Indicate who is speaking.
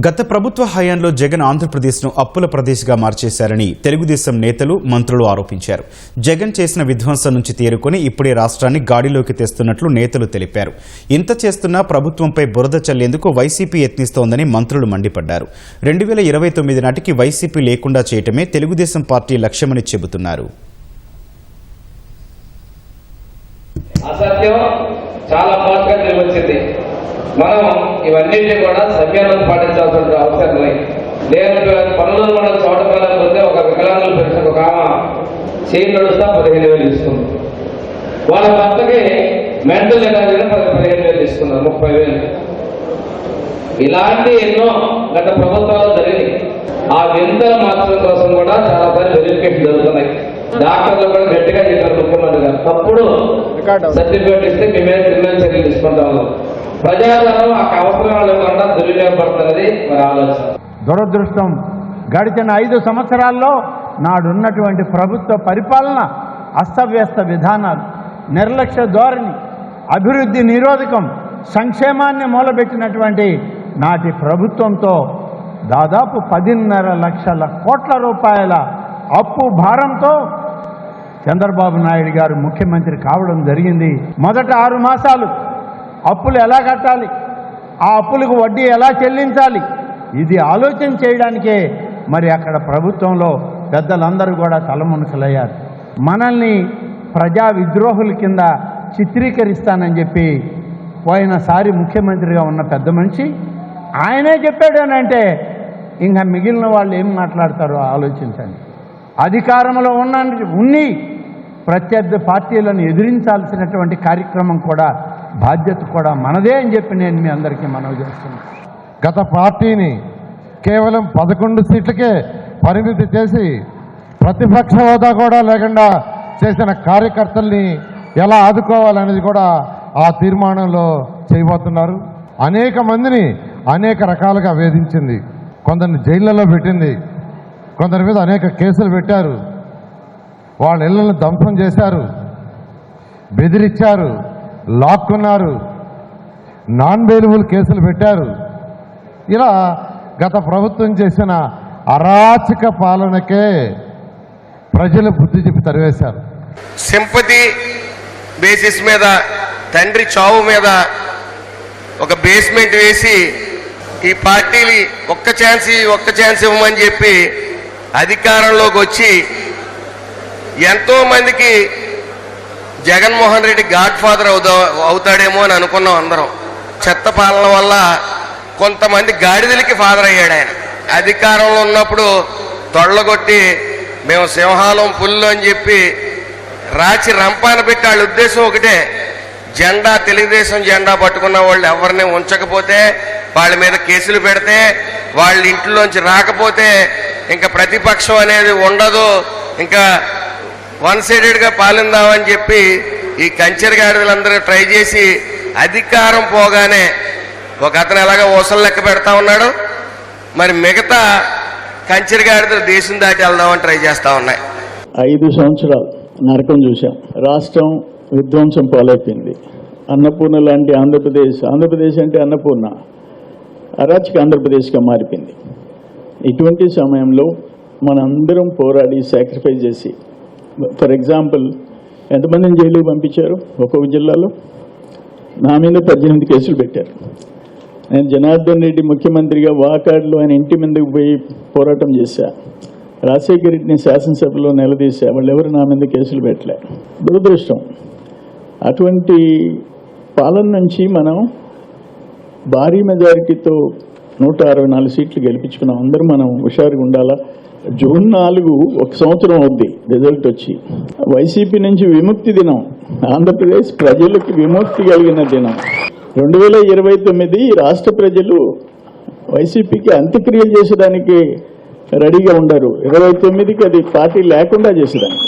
Speaker 1: గత ప్రభుత్వ హయాంలో జగన్ ఆంధ్రప్రదేశ్ను అప్పుల ప్రదేశ్గా మార్చేశారని తెలుగుదేశం నేతలు, మంత్రులు ఆరోపించారు. జగన్ చేసిన విధ్వంసం నుంచి తేరుకొని ఇప్పుడే రాష్ట్రాన్ని గాడిలోకి తెస్తున్నట్లు నేతలు తెలిపారు. ఇంత చేస్తున్నా ప్రభుత్వంపై బురద చల్లేందుకు వైసీపీ యత్నిస్తోందని మంత్రులు మండిపడ్డారు. 2029 నాటికి వైసీపీ లేకుండా చేయటమే తెలుగుదేశం పార్టీ లక్ష్యమని చెబుతున్నారు.
Speaker 2: మనం ఇవన్నింటినీ కూడా సవ్యంగా పాటించాల్సిన అవసరం లేదు. నేను పనులు మనం చూడకపోతే ఒక వికలాంగులు పెన్షన్ ఒక ఆమె చేయి నడుస్తా 15,000 ఇస్తుంది. వాళ్ళ భర్తకి మెంటల్ ఎనర్జీ 15,000 ఇస్తున్నారు, 30,000. ఇలాంటి ఎన్నో గత ప్రభుత్వాలు జరిగినాయి. ఆ వింతలు మార్చడం కోసం కూడా చాలా సార్లు వెరిఫికేషన్ జరుగుతున్నాయి. డాక్టర్లు కూడా గట్టిగా చెప్పారు ముఖ్యమంత్రి గారు, తప్పుడు సర్టిఫికేట్ ఇస్తే మేమే క్రిమినల్ చర్యలు తీసుకుంటాము. ప్రజాధనం ఆ అవసరాలు లేకుండా దుర్వినియోగపడుతున్నది మరి ఆలోచన.
Speaker 3: దురదృష్టం, గడిచిన 5 సంవత్సరాల్లో నాడున్నటువంటి ప్రభుత్వ పరిపాలన అస్తవ్యస్త విధానాలు, నిర్లక్ష్య ధోరణి, అభివృద్ధి నిరోధకం, సంక్షేమాన్ని మూలబెట్టినటువంటి నాటి ప్రభుత్వంతో దాదాపు 10.5 లక్షల కోట్ల రూపాయల అప్పు భారంతో చంద్రబాబు నాయుడు గారు ముఖ్యమంత్రి కావడం జరిగింది. మొదట 6 మాసాలు అప్పులు ఎలా కట్టాలి, ఆ అప్పులకు వడ్డీ ఎలా చెల్లించాలి, ఇది ఆలోచన చేయడానికే మరి అక్కడ ప్రభుత్వంలో పెద్దలందరూ కూడా తలమునకలయ్యారు. మనల్ని ప్రజా విద్రోహుల కింద చిత్రీకరిస్తానని చెప్పి పోయినసారి ముఖ్యమంత్రిగా ఉన్న పెద్ద మనిషి ఆయనే చెప్పాడనంటే ఇంకా మిగిలిన వాళ్ళు ఏం మాట్లాడతారో ఆలోచించండి. అధికారంలో ఉన్ని ప్రత్యర్థి పార్టీలను ఎదిరించాల్సినటువంటి కార్యక్రమం కూడా, బాధ్యత కూడా మనదే అని చెప్పి నేను మీ అందరికీ మనవి చేస్తున్నాను.
Speaker 4: గత పార్టీని కేవలం 11 సీట్లకే పరిమితి చేసి ప్రతిపక్ష హోదా కూడా లేకుండా చేసిన కార్యకర్తల్ని ఎలా ఆదుకోవాలనేది కూడా ఆ తీర్మానంలో చేయబోతున్నారు. అనేక మందిని అనేక రకాలుగా వేధించింది, కొందరిని జైళ్లలో పెట్టింది, కొందరి మీద అనేక కేసులు పెట్టారు, వాళ్ళ ఇళ్లను ధ్వంసం చేశారు, బెదిరించారు, లాక్కున్నారు, నాన్ బెయిలబుల్ కేసులు పెట్టారు. ఇలా గత ప్రభుత్వం చేసిన అరాచక పాలనకే ప్రజలు బుద్ధి చెప్పి తరివేశారు.
Speaker 5: సింపతి బేసిస్ మీద తండ్రి చావు మీద ఒక బేస్మెంట్ వేసి ఈ పార్టీని ఒక్క ఛాన్స్ ఇవ్వమని చెప్పి అధికారంలోకి వచ్చి ఎంతోమందికి జగన్మోహన్ రెడ్డి గాడ్ ఫాదర్ అవుతాడేమో అని అనుకున్నాం అందరం. చెత్త పాలన వల్ల కొంతమంది గాడిదలకి ఫాదర్ అయ్యాడు ఆయన. అధికారంలో ఉన్నప్పుడు తొళ్ళగొట్టి మేము సింహాలం పుల్లు అని చెప్పి రాచి రంపాన పెట్టి వాళ్ళ ఉద్దేశం ఒకటే, జెండా తెలుగుదేశం జెండా పట్టుకున్న వాళ్ళు ఎవరిని ఉంచకపోతే వాళ్ళ మీద కేసులు పెడితే, వాళ్ళ ఇంట్లోంచి రాకపోతే ఇంకా ప్రతిపక్షం అనేది ఉండదు, ఇంకా వన్ సైడెడ్గా పాలిందామని చెప్పి ఈ కంచెరగాడిలందరూ ట్రై చేసి అధికారం పోగానే ఒక అతను ఎలాగ ఊసలు లెక్క పెడతా ఉన్నాడు, మరి మిగతా కంచెరగాడితో దేశం దాటి వెళ్దామని ట్రై చేస్తూ ఉన్నాయి.
Speaker 6: 5 సంవత్సరాలు నరకం చూసాం. రాష్ట్రం విధ్వంసం పాలైపోయింది. అన్నపూర్ణ లాంటి ఆంధ్రప్రదేశ్ అంటే అన్నపూర్ణ అరాచక ఆంధ్రప్రదేశ్గా మారిపోయింది. ఇటువంటి సమయంలో మనందరం పోరాడి సాక్రిఫైస్ చేసి, ఫర్ ఎగ్జాంపుల్ ఎంతమందిని జైలుకి పంపించారు ఒక్కొక్క జిల్లాలో? నా మీద 18 కేసులు పెట్టారు. నేను జనార్దన్ రెడ్డి ముఖ్యమంత్రిగా వాకాడ్లో ఆయన ఇంటి మీదకి పోయి పోరాటం చేశా. రాజశేఖర రెడ్డిని శాసనసభలో నిలదీశా, వాళ్ళు ఎవరు నా మీద కేసులు పెట్టలే. దురదృష్టం. అటువంటి పాలన నుంచి మనం భారీ మెజారిటీతో 164 సీట్లు గెలిపించుకున్నాం. అందరూ మనం హుషారుగా ఉండాలా. జూన్ 4 1 సంవత్సరం అవుద్ది రిజల్ట్ వచ్చి. వైసీపీ నుంచి విముక్తి దినం, ఆంధ్రప్రదేశ్ ప్రజలకు విముక్తి కలిగిన దినం. 2029 రాష్ట్ర ప్రజలు వైసీపీకి అంత్యక్రియలు చేసేదానికి రెడీగా ఉండరు. 29కి అది పార్టీ లేకుండా చేసేదానికి.